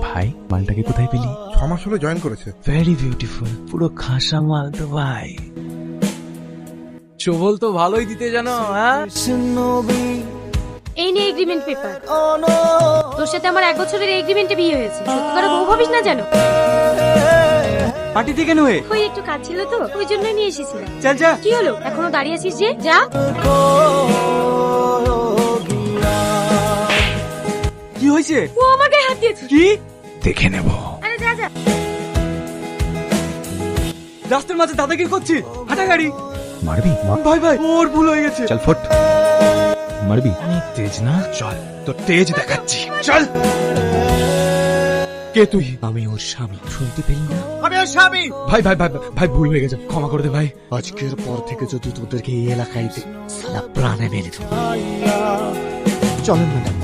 ভাই মালটাকে কোথায় পেলি? 6 মাস হলো জয়েন করেছে। ভেরি বিউটিফুল, পুরো খাসা মাল তো ভাই। চবল তো ভালোই দিতে জানো। হ্যাঁ, এই নিয়ে এগ্রিমেন্ট পেপার। তোর সাথে আমার 1 বছরের এগ্রিমেন্টে বিয়ে হয়েছে। সত্যি করে বউ ভাবিস না জানো। পার্টি থেকে নয়, ওই একটু কাজ ছিল তো, ওই জন্যই নিয়ে এসেছিলাম। চল যা। কি হলো, এখনো দাঁড়িয়ে আছিস যে? যা। কি হয়েছে? ও আমাকে হাত দিয়েছে। কি? দেখে নেব। আরে যা যা। রাস্তার মাঝে দাদাগিরি করছি, হাঁটা গাড়ি। মারবি? ভাই ভাই, ওর ভুল হয়ে গেছে। চল ফট। মারবি? অনেক তেজ না? চল, তোর তেজ দেখাচ্ছি। চল। কে তুই? আমি ওর স্বামী। শুনতে পেলি না? আমি ওর স্বামী। ভাই ভাই ভাই ভাই, ভুল হয়ে গেছে, ক্ষমা করে দে ভাই। আজকের পর থেকে যদি তোদেরকে এই এলাকায় সালা প্রাণে মেরে দেব। চলেন ম্যাডাম।